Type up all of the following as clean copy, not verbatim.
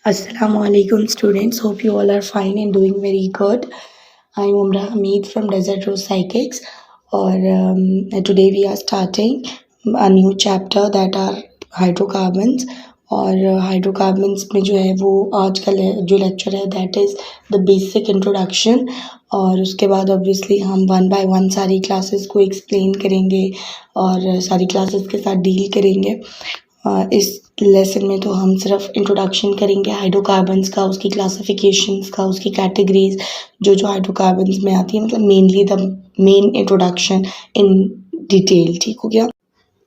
Assalamu alaikum students. Hope you all are fine and doing very good. I'm Umrah Hamid from Desert Rose Psychics. Or today we are starting a new chapter that are hydrocarbons. और hydrocarbons में जो है वो आज का जो lecture है that is the basic introduction. और उसके बाद ऑब्वियसली हम वन बाय वन सारी क्लासेस को एक्सप्लेन करेंगे और सारी क्लासेस के साथ डील करेंगे। इस लेसन में तो हम सिर्फ इंट्रोडक्शन करेंगे हाइड्रोकार्बन्स का, उसकी क्लासिफिकेशंस का, उसकी कैटेगरीज जो हाइड्रोकार्बन्स में आती है, मतलब mainly the main introduction in detail. ठीक हो गया?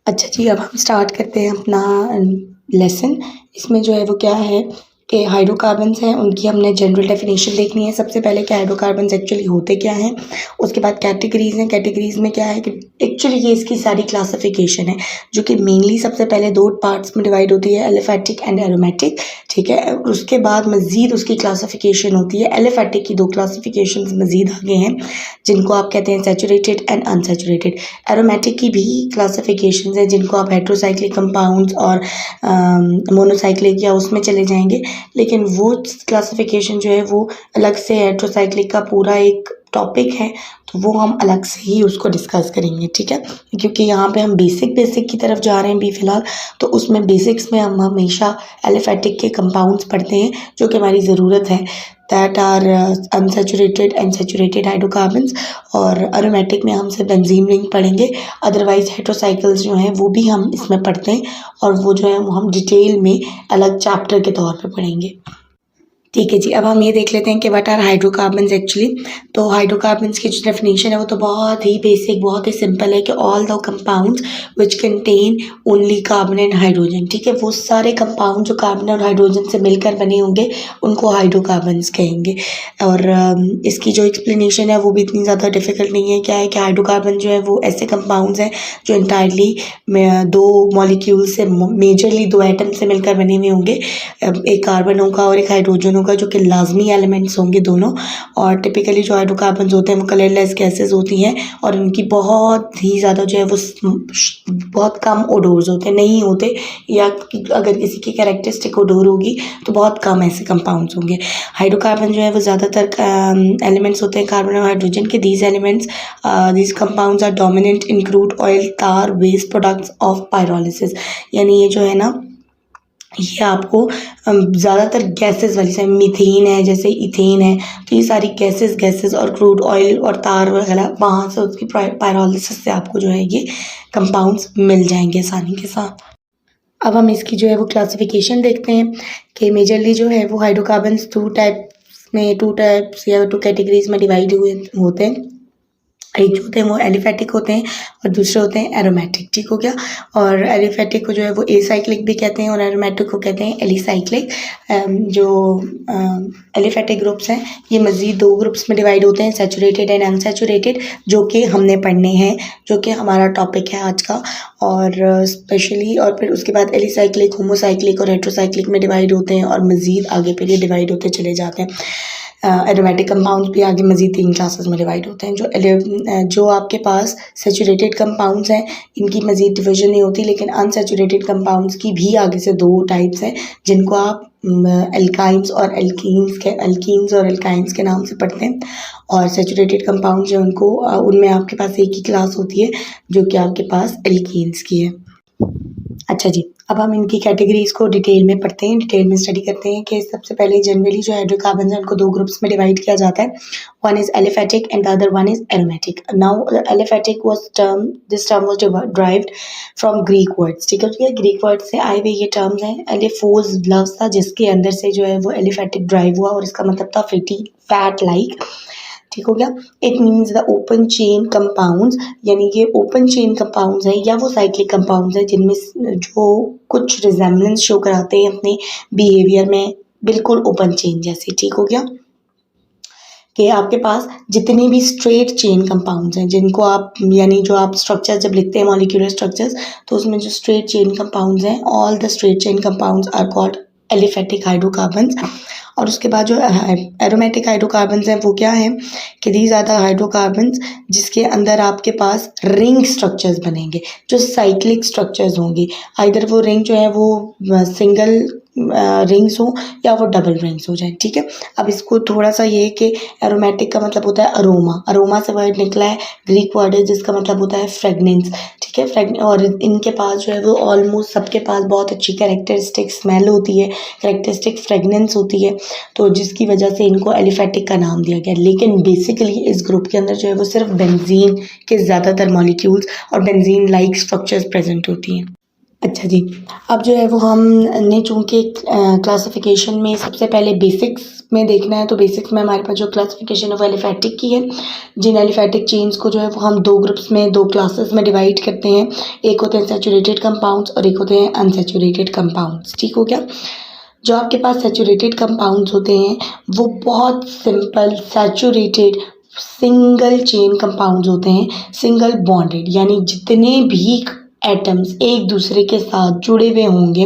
अच्छा जी, अब हम स्टार्ट करते हैं अपना लेसन। इसमें जो है वो क्या है कि हाइड्रोकार्बन्स हैं, उनकी हमने जनरल डेफिनेशन देखनी है। सबसे पहले कि हाइड्रोकार्बन्स एक्चुअली होते क्या हैं, उसके बाद कैटेगरीज हैं। कैटेगरीज में क्या है कि एक्चुअली ये इसकी सारी क्लासिफिकेशन है जो कि मेनली सबसे पहले दो पार्ट्स में डिवाइड होती है, एलिफेटिक एंड एरोमेटिक। ठीक है, उसके बाद मज़ीद उसकी क्लासिफिकेशन होती है। एलिफेटिक की दो क्लासिफिकेशन मज़ीद आगे हैं जिनको आप कहते हैं सैचुरेटेड एंड अनसैचुरेटेड। एरोमेटिक की भी क्लासिफिकेशन है जिनको आप हेट्रोसाइक्लिक कंपाउंड्स और मोनोसाइक्लिक या उसमें चले जाएंगे, लेकिन वो क्लासिफिकेशन जो है वो अलग से हेट्रोसाइक्लिक का पूरा एक टॉपिक है, तो वो हम अलग से ही उसको डिस्कस करेंगे। ठीक है, क्योंकि यहाँ पे हम बेसिक की तरफ जा रहे हैं भी फ़िलहाल, तो उसमें बेसिक्स में हम हमेशा एलिफेटिक के कंपाउंड्स पढ़ते हैं जो कि हमारी ज़रूरत है, that are unsaturated and saturated hydrocarbons. और एरोमेटिक में हम सिर्फ बेंजीन रिंग पढ़ेंगे, अदरवाइज हेट्रोसाइकिल्स जो हैं वो भी हम इसमें पढ़ते हैं और वो जो है वो हम डिटेल में अलग चैप्टर के तौर पे पढ़ेंगे। ठीक है जी, अब हम ये देख लेते हैं कि व्हाट आर हाइड्रोकार्बन्स एक्चुअली। तो हाइड्रोकार्बन्स की जो डेफिनेशन है वो तो बहुत ही बेसिक, बहुत ही सिंपल है कि all the compounds which contain only carbon and hydrogen. ठीक है, वो सारे कंपाउंड जो कार्बन और हाइड्रोजन से मिलकर बने होंगे उनको हाइड्रोकार्बन्स कहेंगे। और इसकी जो एक्सप्लेनेशन है वो भी इतनी ज़्यादा डिफ़िकल्ट नहीं है। क्या है कि हाइड्रोकार्बन जो है वो ऐसे कंपाउंड्स हैं जो इंटायरली दो मॉलिक्यूल से, मेजरली दो एटम से मिलकर बने हुए होंगे। एक कार्बन होगा और एक हाइड्रोजन होगा जो कि लाजमी एलिमेंट्स होंगे दोनों। और टिपिकली जो हाइड्रोकार्बन्स होते हैं वो कलरलेस गैसेस होती हैं और उनकी बहुत ही ज़्यादा जो है वो बहुत कम ओडोर्स होते हैं, नहीं होते, या अगर किसी की कैरेक्टरिस्टिक ओडोर होगी तो बहुत कम ऐसे कंपाउंड्स होंगे। हाइड्रोकार्बन जो है वो ज़्यादातर एलिमेंट्स होते हैं कार्बन और हाइड्रोजन के। These elements these compounds are dominant in crude oil, tar, waste products of pyrolysis. यानी ये जो है ना, ये आपको ज़्यादातर गैसेस वाली से, मीथेन है, जैसे इथेन है, तो ये सारी गैसेस और क्रूड ऑयल और तार वगैरह वहाँ से उसकी पायरोलिसिस से आपको जो है ये कंपाउंड्स मिल जाएंगे आसानी के साथ। अब हम इसकी जो है वो क्लासिफिकेशन देखते हैं कि मेजरली जो है वो हाइड्रोकार्बन्स टू टाइप्स या टू कैटेगरीज में डिवाइड होते हैं। एक जो होते हैं वो एलिफेटिक होते हैं और दूसरे होते हैं एरोमेटिक। ठीक हो गया? और एलिफेटिक को जो है वो एसाइक्लिक भी कहते हैं और एरोमेटिक को कहते हैं एलिसाइक्लिक। जो एलिफेटिक ग्रुप्स हैं ये मज़ीद दो ग्रुप्स में डिवाइड होते हैं, सैचुरेटेड एंड अनसैचुरेटेड, जो कि हमने पढ़ने हैं, जो कि हमारा टॉपिक है आज का। और स्पेशली और फिर उसके बाद एलिसाइक्लिक, होमोसाइक्लिक और हेट्रोसाइक्लिक में डिवाइड होते हैं और मज़ीद आगे फिर ये डिवाइड होते चले जाते हैं। एरोमेटिक कंपाउंड्स भी आगे मज़ीद 3 क्लासेस में डिवाइड होते हैं। जो आपके पास सैचुरेटेड कंपाउंड्स हैं इनकी मज़ीद डिवीजन नहीं होती, लेकिन अनसैचुरेटेड कंपाउंड्स की भी आगे से 2 टाइप्स हैं जिनको आप एल्काइंस और एल्काइंस के नाम से पढ़ते हैं। और सैचुरेटेड कंपाउंड जो उनको उनमें आपके पास एक ही क्लास होती है जो कि आपके पास एल्कीन्स की है। अच्छा जी, अब हम इनकी कैटेगरीज को डिटेल में पढ़ते हैं, डिटेल में स्टडी करते हैं कि सबसे पहले जनरली जो हाइड्रोकार्बन है उनको 2 ग्रुप्स में डिवाइड किया जाता है। One is aliphatic and the other one is aromatic. Now aliphatic this term was derived from Greek words. ठीक है, ग्रीक वर्ड से आए हुए ये टर्म्स हैं। एलिफोस लफ्ज़ था जिसके अंदर से जो है वो एलिफेटिक ड्राइव हुआ और इसका मतलब था फैट लाइक। ठीक हो गया? It means the open chain compounds, यानी ये ओपन चेन कंपाउंड्स हैं या वो साइक्लिक कंपाउंड्स हैं जिनमें जो कुछ रिजेम्बलेंस शो कराते हैं अपने बिहेवियर में, बिल्कुल ओपन चेन जैसे। ठीक हो गया? कि आपके पास जितनी भी स्ट्रेट चेन कंपाउंड्स हैं जिनको आप, यानी जो आप स्ट्रक्चर जब लिखते हैं मॉलिक्यूलर स्ट्रक्चर्स, तो उसमें जो स्ट्रेट चेन कंपाउंड्स हैं, all the straight chain compounds are called aliphatic hydrocarbons. और उसके बाद जो एरोमेटिक हाइड्रोकार्बन्स हैं वो क्या हैं कि दीज आर द हाइड्रोकार्बन्स जिसके अंदर आपके पास रिंग स्ट्रक्चर्स बनेंगे, जो साइक्लिक स्ट्रक्चर्स होंगी। आइदर वो रिंग जो है वो सिंगल रिंग्स हो या वो डबल रिंग्स हो जाए, ठीक है। अब इसको थोड़ा सा ये है कि एरोमेटिक का मतलब होता है अरोमा, अरोमा से वर्ड निकला है, ग्रीक वर्ड है जिसका मतलब होता है फ्रेगनेंस, ठीक है। और इनके पास जो है वो ऑलमोस्ट सबके पास बहुत अच्छी कैरेक्टरिस्टिक स्मेल होती है, कैरेक्टरिस्टिक फ्रेगनेंस होती है, तो जिसकी वजह से इनको एलिफेटिक का नाम दिया गया। लेकिन बेसिकली इस ग्रुप के अंदर जो है वो सिर्फ बेंजीन के ज़्यादातर मॉलिक्यूल्स और बेंजीन लाइक स्ट्रक्चर्स प्रेजेंट होती हैं। अच्छा जी, अब जो है वो हमने चूँकि क्लासिफिकेशन में सबसे पहले बेसिक्स में देखना है, तो बेसिक्स में हमारे पास जो क्लासिफिकेशन है वो एलिफेटिक की है। जिन एलिफेटिक चेन्स को जो है वो हम 2 ग्रुप्स में 2 क्लासेस में डिवाइड करते हैं। एक होते हैं सैचुरेटेड कंपाउंड्स और एक होते हैं अनसैचुरेटेड कंपाउंड्स, ठीक हो गया। जो आपके पास सैचुरेटेड कंपाउंड्स होते हैं वो बहुत simple saturated single chain compounds होते हैं, सिंगल बॉन्डेड, यानी जितने भी एटम्स एक दूसरे के साथ जुड़े हुए होंगे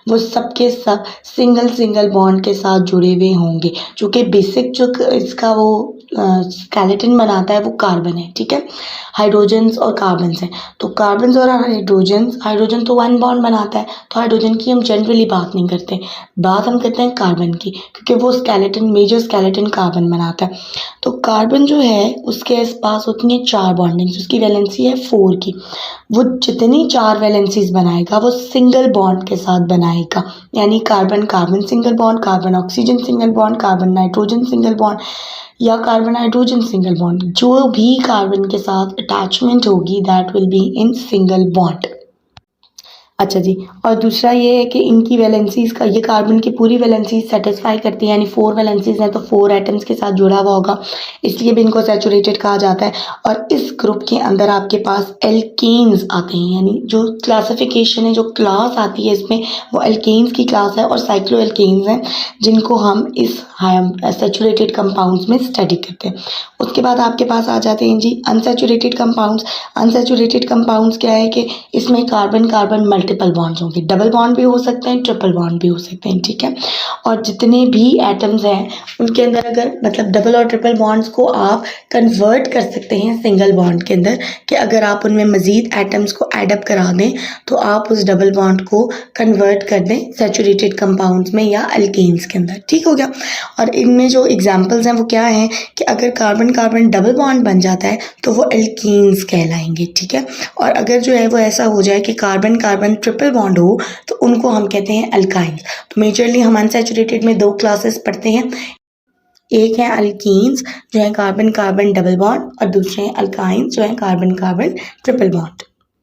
वो सब के सब सिंगल सिंगल बॉन्ड के साथ जुड़े हुए होंगे। चूँकि बेसिक जो इसका वो स्केलेटन बनाता है वो कार्बन है, ठीक है। हाइड्रोजन्स और कार्बन्स हैं, तो कार्बन्स और हाइड्रोजन्स, हाइड्रोजन तो 1 बॉन्ड बनाता है, तो हाइड्रोजन की हम जनरली बात नहीं करते, बात हम करते हैं कार्बन की, क्योंकि वो स्केलेटन मेजर स्केलेटन कार्बन बनाता है। तो कार्बन जो है उसके पास होती हैं 4 बॉन्डिंग्स, उसकी वैलेंसी है 4 की। वो जितनी 4 वैलेंसीज बनाएगा वो सिंगल बॉन्ड के साथ बनाएगा, यानी carbon carbon single bond, carbon oxygen single bond, carbon nitrogen single bond या कार्बन हाइड्रोजन सिंगल बॉन्ड, जो भी कार्बन के साथ अटैचमेंट होगी that will be in single bond. अच्छा जी, और दूसरा ये है कि इनकी वैलेंसीज़ का, ये कार्बन की पूरी वैलेंसीज़ सेटिस्फाई करती है, यानी 4 वैलेंसीज़ हैं तो 4 एटम्स के साथ जुड़ा हुआ होगा, इसलिए भी इनको सैचुरेटेड कहा जाता है। और इस ग्रुप के अंदर आपके पास एल्केन्स आते हैं, यानी जो क्लासिफिकेशन है, जो क्लास आती है इसमें वो एल्केन्स की क्लास है और साइक्लो एल्केन्स हैं, जिनको हम इस सैचुरेटेड कंपाउंड्स में स्टडी करते हैं। उसके बाद आपके पास आ जाते हैं जी अनसैचुरेटेड कंपाउंड्स। अनसैचुरेटेड कंपाउंड्स क्या है कि इसमें कार्बन कार्बन मल्टीपल बॉन्ड्स होंगे, डबल बॉन्ड भी हो सकते हैं, ट्रिपल बॉन्ड भी हो सकते हैं, ठीक है। और जितने भी एटम्स हैं उनके अंदर अगर मतलब डबल और ट्रिपल बॉन्ड्स को आप कन्वर्ट कर सकते हैं सिंगल बॉन्ड के अंदर, कि अगर आप उनमें मज़ीद एटम्स को एडअप करा दें तो आप उस डबल बॉन्ड को कन्वर्ट कर दें सैचुरेटेड कंपाउंड्स में या अल्केन्स के अंदर, ठीक हो गया। और इनमें जो एग्जांपल्स हैं वो क्या हैं कि अगर कार्बन कार्बन डबल बॉन्ड बन जाता है तो वो एल्कीन्स कहलाएंगे, ठीक है। और अगर जो है वो ऐसा हो जाए कि कार्बन कार्बन ट्रिपल बॉन्ड हो तो उनको हम कहते हैं अल्काइंस। तो मेजरली हम अनसैचुरेटेड में 2 क्लासेस पढ़ते हैं, एक है अल्कीन्स जो है कार्बन कार्बन डबल बॉन्ड और दूसरे हैं अल्काइंस जो है कार्बन कार्बन ट्रिपल बॉन्ड।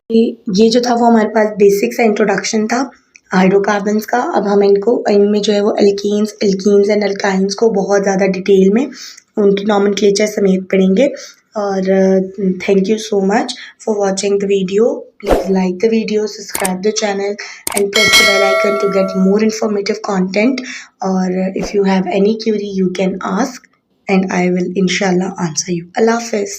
ये जो था वो हमारे पास बेसिक सा इंट्रोडक्शन था हाइड्रोकार्बन्स का। अब हम इनमें जो है वो एल्कीन्स एंड अल्काइंस को बहुत ज़्यादा डिटेल में उनकी नॉमेनक्लेचर समेत पढ़ेंगे। और thank you so much for watching the video. Please like the video, subscribe the channel and press the bell icon to get more informative content. Or if you have any query you can ask and I will inshallah answer you. Allah Hafiz.